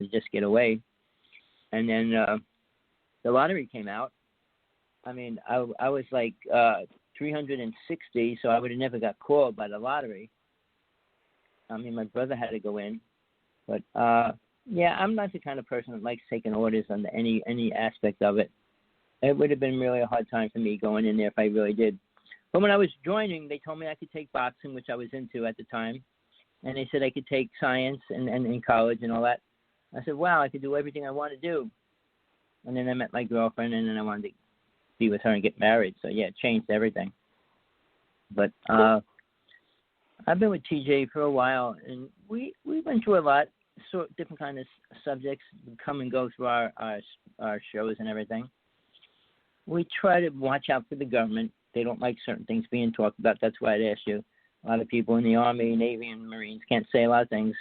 to just get away. And then the lottery came out. I mean, I was like 360, so I would have never got called by the lottery. I mean, my brother had to go in. But, yeah, I'm not the kind of person that likes taking orders on any aspect of it. It would have been really a hard time for me going in there if I really did. But when I was joining, they told me I could take boxing, which I was into at the time. And they said I could take science and in college and all that. I said, wow, I could do everything I want to do. And then I met my girlfriend, and then I wanted to be with her and get married. So, yeah, it changed everything. But I've been with TJ for a while, and we went through a lot, different kind of subjects come and go through our shows and everything. We try to watch out for the government. They don't like certain things being talked about. That's why I'd ask you. A lot of people in the Army, Navy, and Marines can't say a lot of things.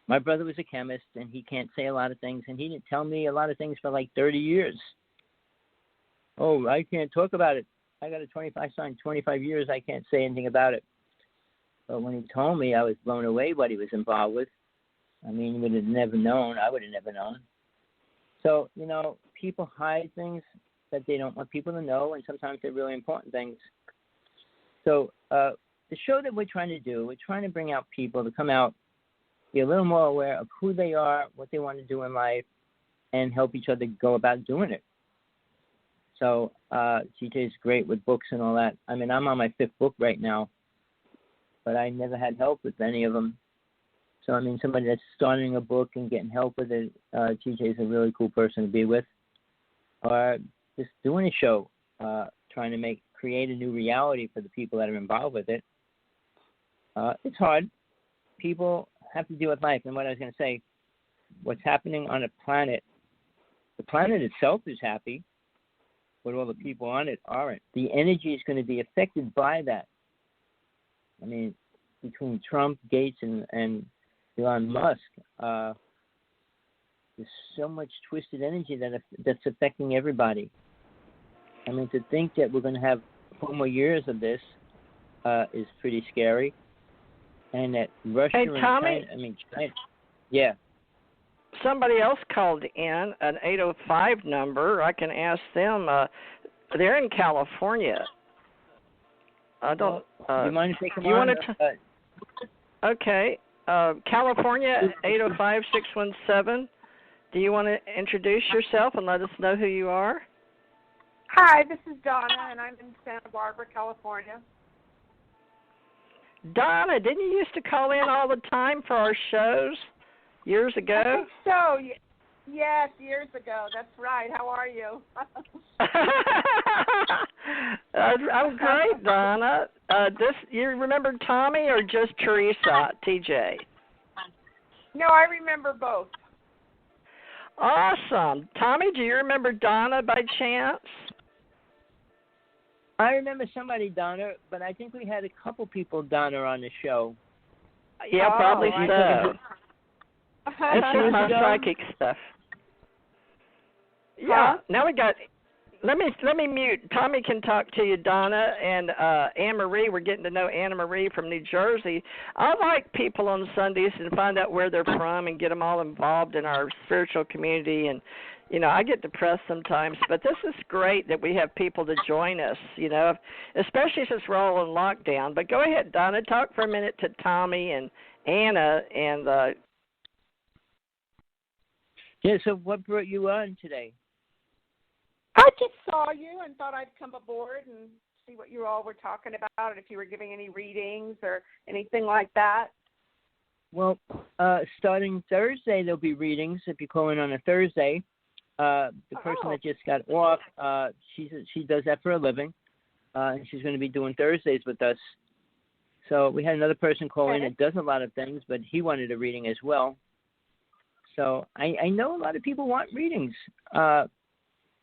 My brother was a chemist, and he can't say a lot of things, and he didn't tell me a lot of things for like 30 years. Oh, I can't talk about it. I got I signed 25 years. I can't say anything about it. But when he told me, I was blown away what he was involved with. I mean, you would have never known. I would have never known. So, you know, people hide things that they don't want people to know, and sometimes they're really important things. So the show that we're trying to do, we're trying to bring out people to come out, be a little more aware of who they are, what they want to do in life, and help each other go about doing it. So TJ is great with books and all that. I mean, I'm on my 5th book right now, but I never had help with any of them. So, I mean, somebody that's starting a book and getting help with it, TJ is a really cool person to be with. Or just doing a show, trying to create a new reality for the people that are involved with it. It's hard. People have to deal with life. And what I was going to say, what's happening on a planet, the planet itself is happy, but all the people on it aren't. The energy is going to be affected by that. I mean, between Trump, Gates, and Elon Musk, there's so much twisted energy that's affecting everybody. I mean, to think that we're going to have 4 more years of this is pretty scary. And that Russia and Tommy, China, yeah. Somebody else called in, an 805 number. I can ask them. They're in California. I don't. Do you mind if they come you on? Want to okay. California, 805-617. Do you want to introduce yourself and let us know who you are? Hi, this is Donna, and I'm in Santa Barbara, California. Donna, didn't you used to call in all the time for our shows years ago? I think so. Yes, years ago. That's right. How are you? I'm great, Donna. You remember Tommy or just Teresa, TJ? No, I remember both. Awesome. Tommy, do you remember Donna by chance? I remember somebody, Donna, but I think we had a couple people, Donna, on the show. Yeah, probably so. This is my psychic stuff. Yeah. Now we got. Let me mute. Tommy can talk to you, Donna, and Anne Marie. We're getting to know Anna Marie from New Jersey. I like people on Sundays and find out where they're from and get them all involved in our spiritual community. And you know, I get depressed sometimes, but this is great that we have people to join us. You know, especially since we're all in lockdown. But go ahead, Donna. Talk for a minute to Tommy and Anna and. Yeah. So, what brought you on today? I just saw you and thought I'd come aboard and see what you all were talking about, and if you were giving any readings or anything like that. Well, starting Thursday, there'll be readings if you call in on a Thursday. The person that just got off, she does that for a living, and she's going to be doing Thursdays with us. So we had another person call in that does a lot of things, but he wanted a reading as well. So I know a lot of people want readings.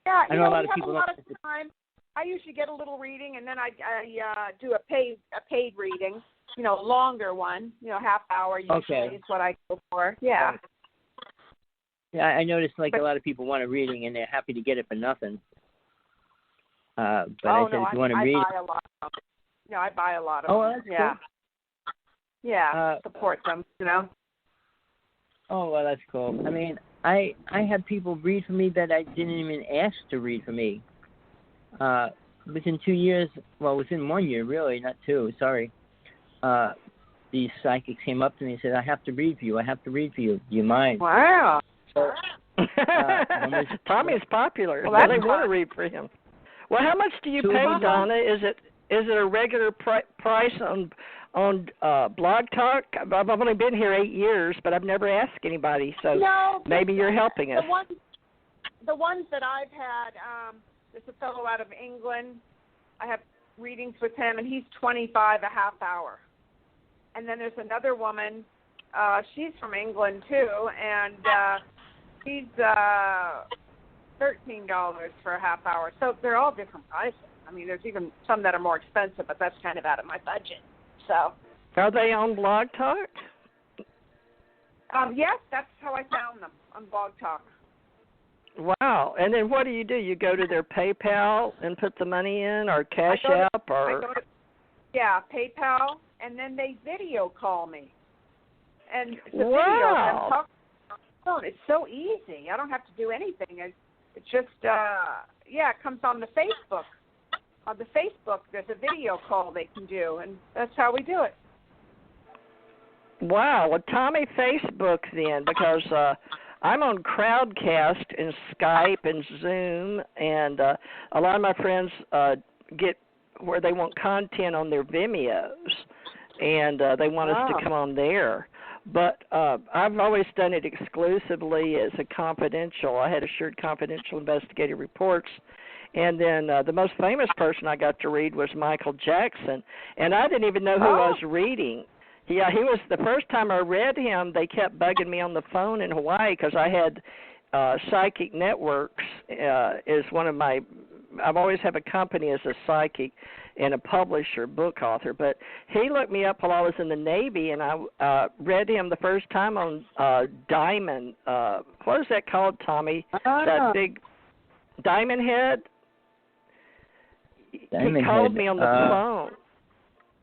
Yeah, I know a lot of people. A lot of time. I usually get a little reading, and then I do a paid reading. You know, a longer one. You know, half hour usually is what I go for. Yeah. Yeah, I noticed like a lot of people want a reading, and they're happy to get it for nothing. But I said, if you want to read, I buy a lot of them. No, I buy a lot of them. Oh, that's cool. Yeah, support them. You know. Oh, well, that's cool. I mean, I had people read for me that I didn't even ask to read for me. Within 2 years, well, within 1 year, really, not 2, sorry, these psychics came up to me and said, I have to read for you. I have to read for you. Do you mind? Wow. So, Tommy's popular. Well, they want to read for him. Well, how much do you pay, Donna? Is it a regular price on Blog Talk? I've only been here 8 years, but I've never asked anybody, so no, maybe you're helping us. The ones that I've had, there's a fellow out of England. I have readings with him, and he's $25 a half hour. And then there's another woman. She's from England too, and she's $13 for a half hour. So they're all different prices. I mean, there's even some that are more expensive, but that's kind of out of my budget. So. Are they on Blog Talk? Yes, that's how I found them, on Blog Talk. Wow. And then what do? You go to their PayPal and put the money in, or Cash App, or? Yeah, PayPal, and then they video call me. And it's a video. Wow. I'm talking on the phone. It's so easy. I don't have to do anything. It's just, it comes on the Facebook. On the Facebook, there's a video call they can do, and that's how we do it. Wow. Well, Tommy, Facebook then, because I'm on Crowdcast and Skype and Zoom, and a lot of my friends get where they want content on their Vimeos, and they want us to come on there. But I've always done it exclusively as a confidential. I had assured confidential investigative reports. And then the most famous person I got to read was Michael Jackson. And I didn't even know who I was reading. Yeah, he was the first time I read him, they kept bugging me on the phone in Hawaii because I had Psychic Networks is one of my, I've always have a company as a psychic and a publisher, book author. But he looked me up while I was in the Navy, and I read him the first time on Diamond. What is that called, Tommy? That big Diamond Head? He called me on the phone.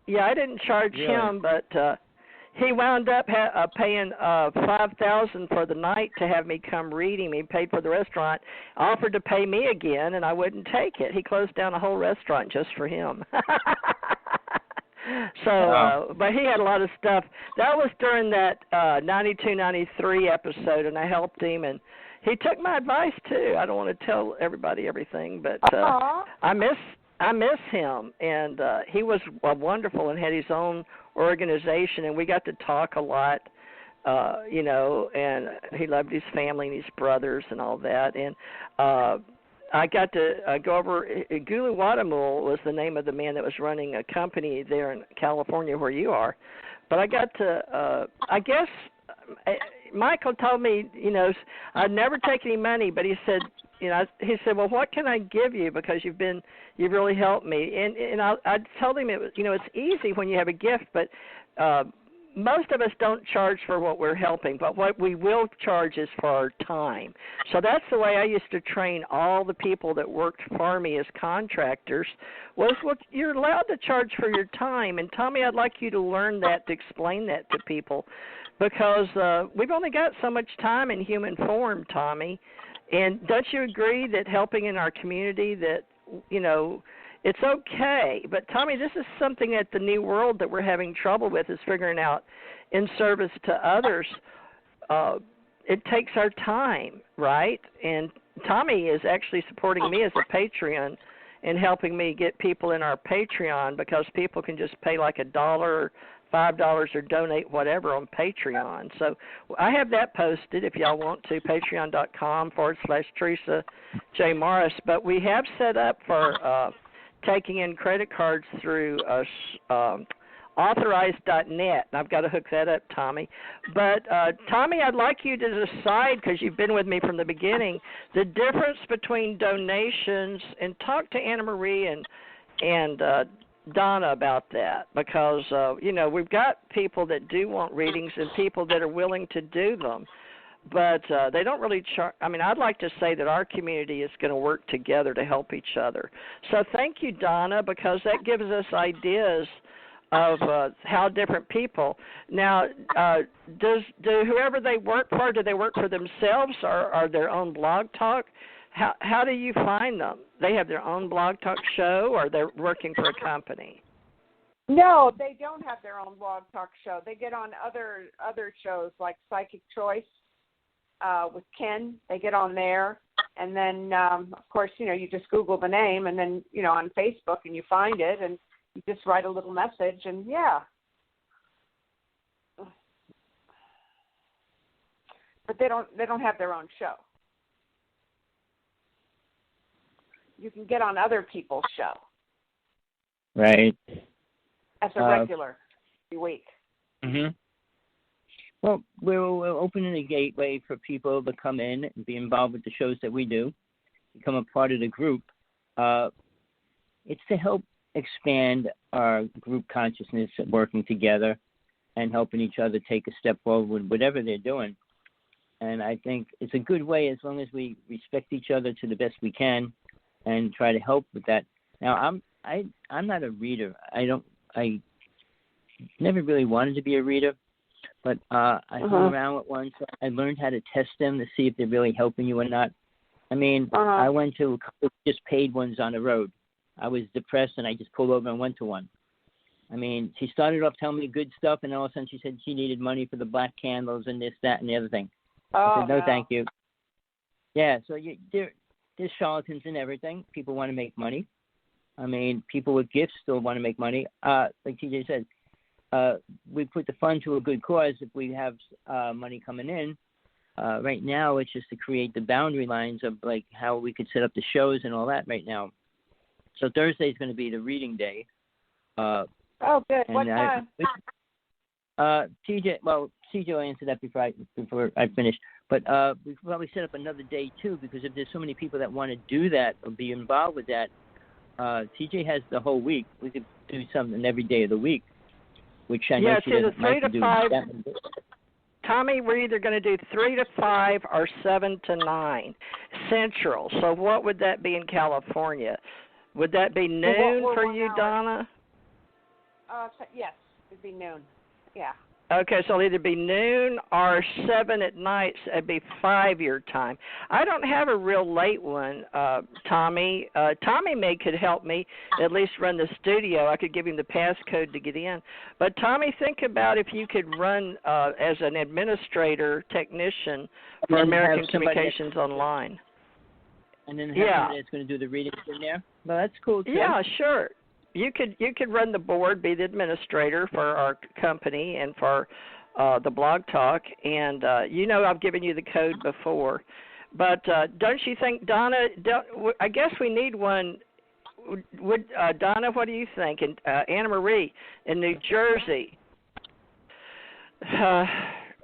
Yeah, I didn't charge him, but he wound up paying $5,000 for the night to have me come read him. He paid for the restaurant, offered to pay me again, and I wouldn't take it. He closed down a whole restaurant just for him. So, but he had a lot of stuff. That was during that 92-93 episode, and I helped him, and he took my advice too. I don't want to tell everybody everything, but I miss him, and he was wonderful and had his own organization, and we got to talk a lot, and he loved his family and his brothers and all that. And I got to go over, Gulu Wadamul was the name of the man that was running a company there in California where you are. But I got to, I guess, Michael told me, I'd never take any money, but he said, he said, well, what can I give you, because you've really helped me. And I told him it was, it's easy when you have a gift, but most of us don't charge for what we're helping, but what we will charge is for our time. So that's the way I used to train all the people that worked for me as contractors, was you're allowed to charge for your time. And Tommy, I'd like you to learn that, to explain that to people, because we've only got so much time in human form, Tommy. And don't you agree that helping in our community, that, it's okay. But, Tommy, this is something that the new world that we're having trouble with is figuring out in service to others. It takes our time, right? And Tommy is actually supporting me as a Patreon and helping me get people in our Patreon, because people can just pay like $1, $5, or donate whatever on Patreon. So I have that posted if y'all want to, patreon.com/Teresa J. Morris. But we have set up for taking in credit cards through authorized.net, and I've got to hook that up, Tommy. But, Tommy, I'd like you to decide, because you've been with me from the beginning, the difference between donations, and talk to Anna Marie and Donna about that, because, we've got people that do want readings and people that are willing to do them, but they don't really charge. I mean, I'd like to say that our community is going to work together to help each other. So thank you, Donna, because that gives us ideas of how different people. Now, do whoever they work for, do they work for themselves or are their own blog talk? How do you find them? They have their own blog talk show, or they're working for a company? No, they don't have their own blog talk show. They get on other shows like Psychic Choice with Ken. They get on there, and then of course, you just Google the name, and then on Facebook, and you find it, and you just write a little message, and yeah. But they don't have their own show. You can get on other people's show. Right. As a regular every week. Mhm. Well, we're opening a gateway for people to come in and be involved with the shows that we do, become a part of the group. It's to help expand our group consciousness, working together and helping each other take a step forward with whatever they're doing. And I think it's a good way, as long as we respect each other to the best we can and try to help with that. Now, I'm not a reader. I never really wanted to be a reader, but I hung around with one, so I learned how to test them to see if they're really helping you or not. I mean, I went to a couple of just paid ones on the road. I was depressed, and I just pulled over and went to one. I mean, she started off telling me good stuff, and all of a sudden she said she needed money for the black candles and this, that, and the other thing. I said, no, thank you. Yeah, so there's charlatans and everything. People want to make money. I mean, people with gifts still want to make money. Like TJ said, we put the fund to a good cause if we have money coming in. Right now, it's just to create the boundary lines of like how we could set up the shows and all that right now. So Thursday is going to be the reading day. Good. What time? TJ will answer that before I finish. But we could probably set up another day too, because if there's so many people that want to do that or be involved with that, TJ has the whole week. We could do something every day of the week, which I know she doesn't like to do. 3 to 5. Tommy, we're either going to do 3 to 5 or 7 to 9 Central. So what would that be in California? Would that be noon for you, Donna? Yes, it'd be noon. Yeah. Okay, so it'll either be noon or 7 at night. It'd be 5 your time. I don't have a real late one, Tommy. Tommy could help me at least run the studio. I could give him the passcode to get in. But Tommy, think about if you could run as an administrator technician for American Communications Online. And then somebody that's going to do the readings in there. Well, that's cool too. Yeah, sure. You could run the board, be the administrator for our company and for the blog talk, and I've given you the code before. But don't you think, Donna? I guess we need one. Donna, what do you think? And Anna Marie in New Jersey.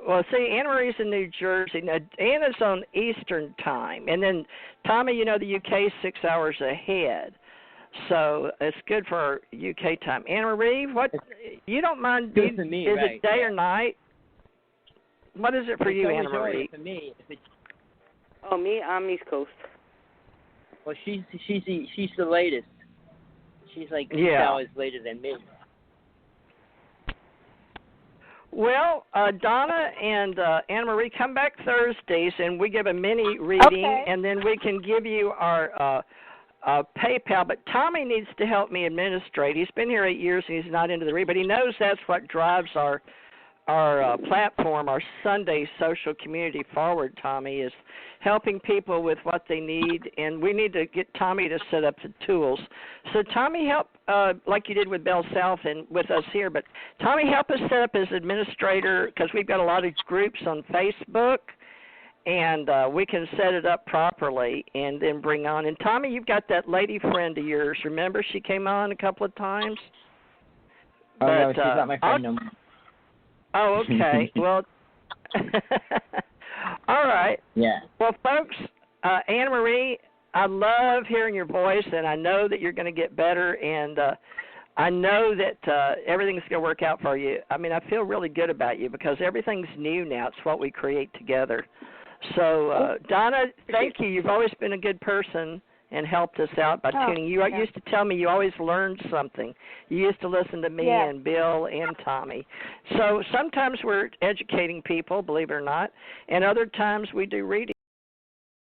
Well, see, Anna Marie's in New Jersey. Now, Anna's on Eastern time, and then Tommy, the UK is 6 hours ahead. So it's good for UK time. Anna Marie, what you don't mind? Good for me, is right? it day or night? What is it for you, Anna Marie? For me, me, I'm East Coast. Well, she's the latest. She's like 6 hours later than me. Well, Donna and Anna Marie, come back Thursdays, and we give a mini reading, and then we can give you our PayPal. But Tommy needs to help me administrate. He's been here 8 years, and he's not into the read, but he knows that's what drives our platform, our Sunday social community forward, Tommy, is helping people with what they need, and we need to get Tommy to set up the tools. So, Tommy, help, like you did with Bell South and with us here, but Tommy, help us set up as administrator, because we've got a lot of groups on Facebook, and we can set it up properly and then bring on. And, Tommy, you've got that lady friend of yours. Remember she came on a couple of times? Oh, no, she's not my friend no more. Oh, okay. Well, all right. Yeah. Well, folks, Anna Marie, I love hearing your voice, and I know that you're going to get better, and I know that everything's going to work out for you. I mean, I feel really good about you because everything's new now. It's what we create together. So, Donna, thank you. You've always been a good person, and helped us out by tuning. You used to tell me you always learned something. You used to listen to me and Bill and Tommy. So sometimes we're educating people, believe it or not, and other times we do reading.